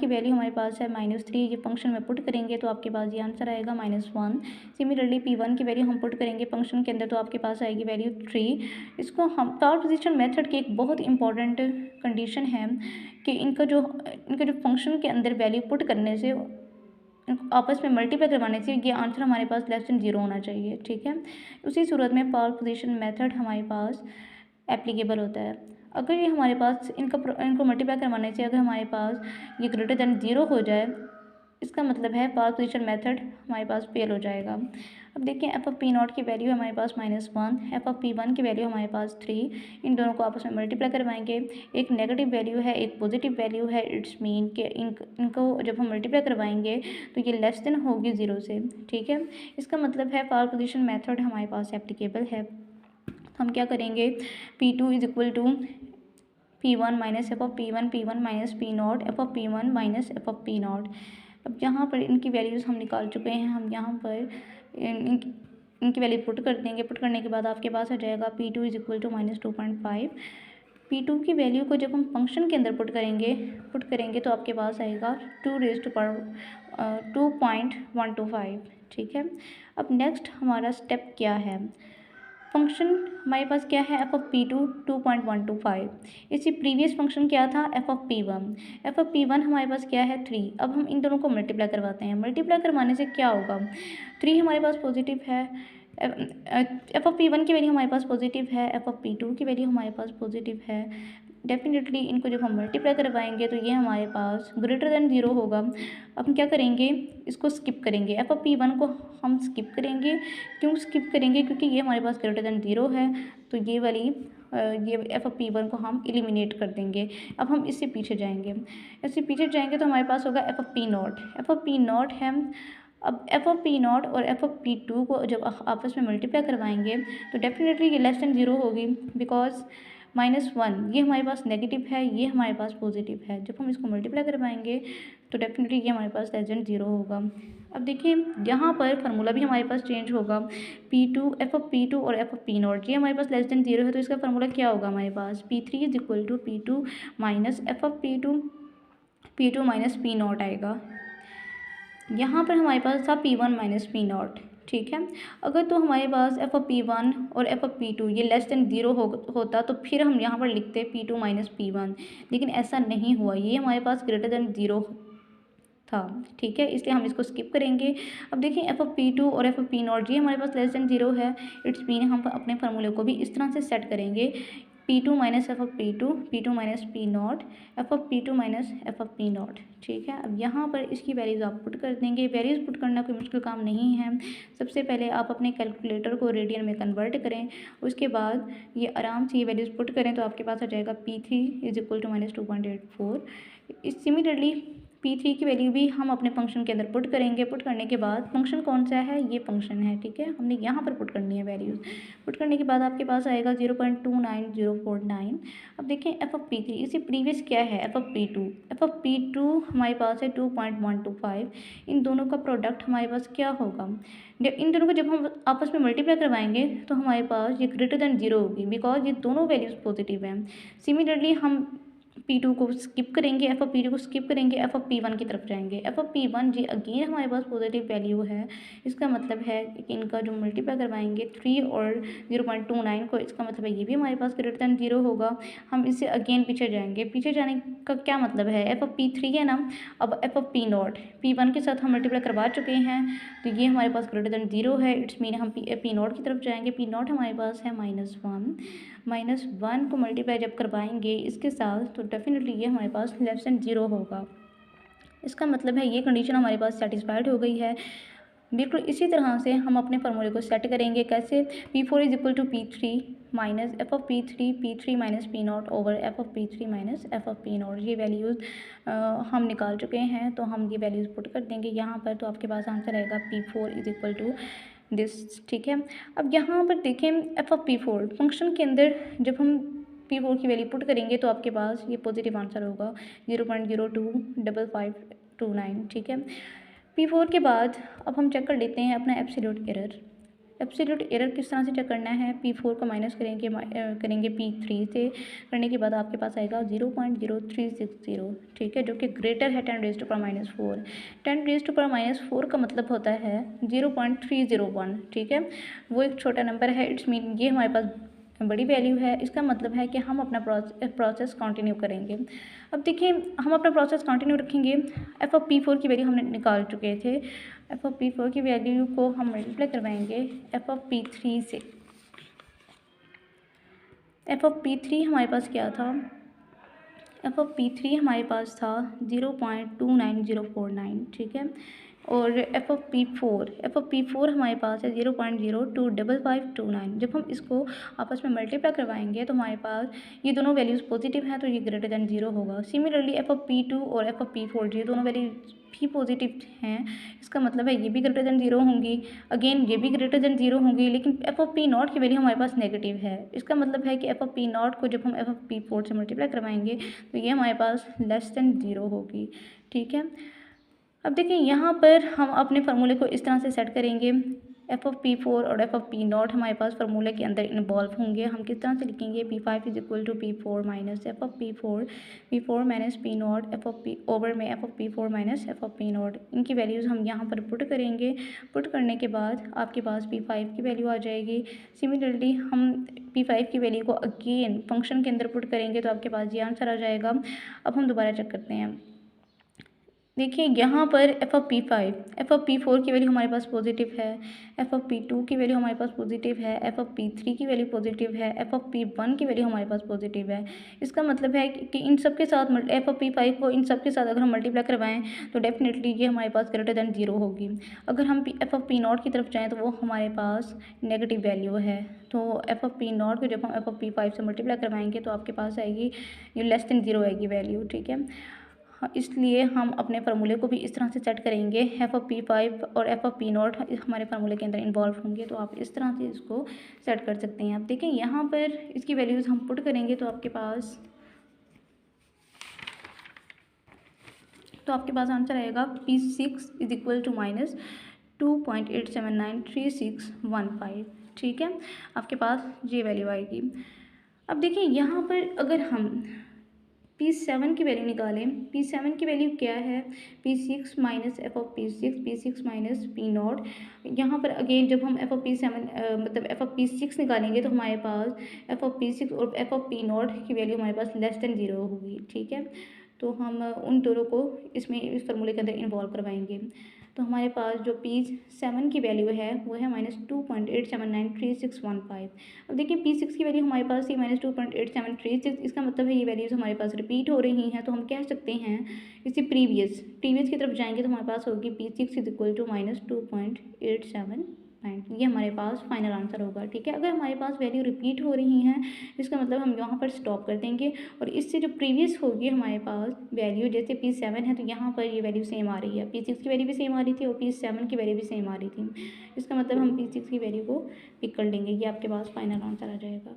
की वैल्यू हमारे पास है -3, ये फंक्शन में पुट करेंगे तो आपके पास ये आंसर आएगा -1। सिमिलरली P1 की वैल्यू हम पुट करेंगे फंक्शन के अंदर तो आपके पास आएगी वैल्यू 3। इसको हम पावर पोजीशन मेथड की एक बहुत इंपॉर्टेंट कंडीशन है कि इनका जो फंक्शन के अंदर वैल्यू पुट करने से आपस में मल्टीप्लाई करवाने से ये आंसर हमारे पास लेस देन 0 होना चाहिए, ठीक है। उसी सूरत में पावर पोजीशन मेथड हमारे पास एप्लीकेबल होता है। अगर ये हमारे पास इनको मल्टीप्लाई करवाने से अगर हमारे पास ये ग्रेटर देन 0 हो जाए, इसका मतलब है पावर पोजीशन मेथड हमारे पास फेल हो जाएगा। अब देखिए एफ ऑफ पी नॉट की वैल्यू हमारे पास -1, एफ ऑफ P1 की वैल्यू हमारे पास 3। इन दोनों को आपस में मल्टीप्लाई करवाएंगे, एक नेगेटिव वैल्यू है एक पॉजिटिव वैल्यू है, इट्स मीन कि इनको जब हम मल्टीप्लाई करवाएंगे तो ये लेस देन होगी 0 से, ठीक है। इसका मतलब है पावर पोजीशन मेथड हमारे पास एप्लीकेबल है। हम क्या करेंगे, P2 is equal to P1 minus F of P1, P1 minus P not, F of P1 minus F of P not. अब यहाँ पर इनकी वैल्यूज़ हम निकाल चुके हैं, हम यहाँ पर इनकी वैल्यू पुट कर देंगे। पुट करने के बाद आपके पास आ जाएगा P2 is equal to -2.5। P2 की वैल्यू को जब हम फंक्शन के अंदर पुट करेंगे तो आपके पास आएगा 2.125, ठीक है। अब नेक्स्ट हमारा स्टेप क्या है, फंक्शन हमारे पास क्या है, एफ ऑफ P2 2.125। इसी प्रीवियस फंक्शन क्या था, एफ ऑफ P1 हमारे पास क्या है 3। अब हम इन दोनों को मल्टीप्लाई करवाते हैं, मल्टीप्लाई करवाने से क्या होगा, 3 हमारे पास पॉजिटिव है, एफ ऑफ P1 की वैल्यू हमारे पास पॉजिटिव है, एफ ऑफ P2 की वैल्यू हमारे पास पॉजिटिव है। डेफिनेटली इनको जब हम मल्टीप्लाई करवाएंगे तो ये हमारे पास ग्रेटर देन 0 होगा। अब हम क्या करेंगे, इसको स्किप करेंगे, एफ ऑफ P1 को हम स्किप करेंगे। क्यों स्किप करेंगे, क्योंकि ये हमारे पास ग्रेटर देन 0 है, तो ये वाली ये एफ ऑफ P1 को हम एलिमिनेट कर देंगे। अब हम इससे पीछे जाएंगे, तो हमारे पास होगा एफ ऑफ P नॉट है। अब एफ ऑफ P0 और एफ ऑफ P2 को जब आपस में मल्टीप्लाई करवाएंगे तो डेफिनेटली ये लेस देन 0 होगी, बिकॉज -1 ये हमारे पास नेगेटिव है, ये हमारे पास पॉजिटिव है। जब हम इसको मल्टीप्लाई करवाएंगे तो डेफिनेटली ये हमारे पास लेस देन 0 होगा। अब देखिए यहाँ पर फार्मूला भी हमारे पास चेंज होगा, एफ ऑफ P2 और एफ ऑफ P0 ये हमारे पास लेस देन 0 है, तो इसका फार्मूला क्या होगा हमारे पास, P3 is equal to P2 minus F of P2 minus P0 आएगा। यहाँ पर हमारे पास था P1 माइनस P0, ठीक है। अगर तो हमारे पास एफ ऑफ P1 और एफ ऑफ P2 ये लेस देन 0 होता तो फिर हम यहाँ पर लिखते P2 माइनस P1, लेकिन ऐसा नहीं हुआ, ये हमारे पास ग्रेटर देन 0 था, ठीक है, इसलिए हम इसको स्किप करेंगे। अब देखिए एफ ऑफ P2 और एफ ऑफ P0 ये हमारे पास लेस देन 0 है, इट्स मीन हम अपने फार्मूले को भी इस तरह से सेट करेंगे, P2 minus F of P2 minus P0, F of P2 minus F of P0, ठीक है। अब यहाँ पर इसकी वैल्यूज़ आप पुट कर देंगे। वैल्यूज़ पुट करना कोई मुश्किल काम नहीं है। सबसे पहले आप अपने कैलकुलेटर को रेडियन में कन्वर्ट करें, उसके बाद ये आराम से ये वैल्यूज़ पुट करें तो आपके पास आ जाएगा P3 is equal to -2.84। Similarly P3 की वैल्यू भी हम अपने फंक्शन के अंदर पुट करेंगे। पुट करने के बाद फंक्शन कौन सा है, ये फंक्शन है, ठीक है, हमने यहाँ पर पुट करनी है वैल्यूज़। पुट करने के बाद आपके पास आएगा 0.29049। अब देखें एफ ऑफ P3, इसी प्रीवियस क्या है एफ ऑफ P2 हमारे पास है 2.125। इन दोनों का प्रोडक्ट हमारे पास क्या होगा, इन दोनों को जब हम आपस में मल्टीप्लाई करवाएंगे तो हमारे पास ये ग्रेटर देन 0 होगी, बिकॉज ये दोनों वैल्यूज़ पॉजिटिव हैं। सिमिलरली हम P2 को स्किप करेंगे, एफ ऑफ P2 को स्किप करेंगे, एफ ऑफ P1 की तरफ जाएंगे। F of P1 ji again हमारे पास पॉजिटिव वैल्यू है, इसका मतलब है कि इनका जो मल्टीप्लाई करवाएंगे 3 और 0.29 को, इसका मतलब है ये भी हमारे पास ग्रेटर देन 0 होगा। हम इससे अगेन पीछे जाएंगे, पीछे जाने का क्या मतलब है, एफ ऑफ P3 है ना, अब एफ ऑफ P0 P1 के साथ हम मल्टीप्लाई करवा चुके हैं तो ये हमारे पास ग्रेटर देन 0 है, इट्स मीन हम P0 की तरफ जाएंगे। P0 हमारे पास है -1 को मल्टीप्लाई जब करवाएंगे इसके साथ तो डेफिनेटली ये हमारे पास लेस देन 0 होगा। इसका मतलब है ये कंडीशन हमारे पास सेटिस्फाइड हो गई है। बिल्कुल इसी तरह से हम अपने फार्मूले को सेट करेंगे, कैसे, P4 is equal to P3 minus F of P3 minus P0 over F of P3 minus F of P0। ये वैल्यूज़ हम निकाल चुके हैं, तो हम ये वैल्यूज़ पुट कर देंगे यहाँ पर, तो आपके पास आंसर आएगा P4 is equal to this, ठीक है। अब यहाँ पर देखें एफ ऑफ P4 फंक्शन के अंदर जब हम P4 की वैल्यू पुट करेंगे तो आपके पास ये पॉजिटिव आंसर होगा 0.025529, ठीक है। P4 के बाद अब हम चेक कर लेते हैं अपना एब्सोल्यूट एरर। एब्सोल्यूट एरर किस तरह से चेक करना है, P4 को माइनस करेंगे P3 से, करने के बाद आपके पास आएगा 0.0360, ठीक है, जो कि ग्रेटर है 10⁻⁻4। 10⁻⁻4 का मतलब होता है 0.301, ठीक है, वो एक छोटा नंबर है। इट्स मीन ये हमारे पास बड़ी वैल्यू है। इसका मतलब है कि हम अपना प्रोसेस कंटिन्यू करेंगे। अब देखिए, हम अपना प्रोसेस कंटिन्यू रखेंगे। एफ ऑफ P4 की वैल्यू हमने निकाल चुके थे। एफ ऑफ P4 की वैल्यू को हम मल्टीप्लाई करवाएंगे एफ ऑफ P3 से। एफ ऑफ P3 हमारे पास क्या था, एफ ऑफ P3 हमारे पास था 0.29049, ठीक है, और एफ ऑफ P4 हमारे पास है 0.025529। जब हम इसको आपस में मल्टीप्लाई करवाएंगे तो हमारे पास ये दोनों वैल्यूज़ पॉजिटिव हैं, तो ये ग्रेटर देन 0 होगा। सिमिलरली एफ ऑफ P2 और एफ ऑफ P4 ये दोनों वैल्यू भी पॉजिटिव हैं, इसका मतलब है ये भी ग्रेटर देन 0 होंगी। अगेन ये भी ग्रेटर देन 0 होंगी, लेकिन एफ ऑफ P0 की वैल्यू हमारे पास नेगेटिव है। इसका मतलब है कि एफ ऑफ P0 को जब हम एफ ऑफ P4 से मल्टीप्लाई करवाएंगे तो ये हमारे पास लेस देन 0 होगी, ठीक है। अब देखिए, यहाँ पर हम अपने फार्मूले को इस तरह से सेट करेंगे। एफ ऑफ P4 और एफ ऑफ P0 हमारे पास फार्मूले के अंदर इन्वॉल्व होंगे। हम किस तरह से लिखेंगे, P5 is equal to P4 minus F of P4 minus P0 F of P over में F of P4 minus F of P0। इनकी वैल्यूज़ हम यहाँ पर पुट करेंगे। पुट करने के बाद आपके पास P5 की वैल्यू आ जाएगी। सिमिलरली हम P5 की वैल्यू को अगेन फंक्शन के अंदर पुट करेंगे तो आपके पास ये आंसर आ जाएगा। अब हम दोबारा चेक करते हैं। देखिए, यहाँ पर एफ ऑफ P4 की वैल्यू हमारे पास पॉजिटिव है, एफ ऑफ P2 की वैल्यू हमारे पास पॉजिटिव है, एफ ऑफ P3 की वैल्यू पॉजिटिव है, एफ ऑफ P1 की वैल्यू हमारे पास पॉजिटिव है। इसका मतलब है कि इन सब के साथ एफ ऑफ P5 को इन सब के साथ अगर हम मल्टीप्लाई करवाएं तो डेफिनेटली ये हमारे पास ग्रेटर देन 0 होगी। अगर हम एफ ऑफ P0 की तरफ जाएँ तो वो हमारे पास नेगेटिव वैल्यू है। तो एफ ऑफ P0 को जब हम एफ ऑफ P5 से मल्टीप्लाई करवाएंगे तो आपके पास आएगी ये लेस देन 0 आएगी वैल्यू, ठीक है। इसलिए हम अपने फार्मूले को भी इस तरह से सेट करेंगे। एफ ऑफ P5 और एफ ऑफ P0 हमारे फार्मूले के अंदर इन्वॉल्व होंगे, तो आप इस तरह से इसको सेट कर सकते हैं। आप देखें, यहाँ पर इसकी वैल्यूज़ हम पुट करेंगे तो आपके पास आंसर आएगा P6 is equal to minus 2.8793615, ठीक है, आपके पास ये वैल्यू आएगी। अब देखिए, यहाँ पर अगर हम P7 की वैल्यू निकालें, P7 की वैल्यू क्या है, P6 minus F of P6 minus P0। यहाँ पर अगेन जब हम एफ ऑफ P6 निकालेंगे तो हमारे पास एफ ऑफ P6 और एफ ऑफ P0 की वैल्यू हमारे पास लेस देन 0 होगी, ठीक है। तो हम उन दोनों को इस फार्मूले के अंदर इन्वॉल्व करवाएंगे। तो हमारे पास जो P7 की वैल्यू है वो है माइनस 2.8793615। अब देखिए, P6 की वैल्यू हमारे पास थी माइनस 2.8736। इसका मतलब है ये वैल्यूज़ हमारे पास रिपीट हो रही हैं, तो हम कह सकते हैं इसी प्रीवियस की तरफ जाएंगे तो हमारे पास होगी P6 is equal to minus 2.879। ये हमारे पास फाइनल आंसर होगा, ठीक है। अगर हमारे पास वैल्यू रिपीट हो रही हैं इसका मतलब हम यहाँ पर स्टॉप कर देंगे और इससे जो प्रीवियस होगी हमारे पास वैल्यू, जैसे P7 है तो यहाँ पर ये वैल्यू सेम आ रही है, P6 की वैल्यू भी सेम आ रही थी और P7 की वैल्यू भी सेम आ रही थी। इसका मतलब हम P6 की वैल्यू को पिक कर लेंगे। ये आपके पास फाइनल आंसर आ जाएगा।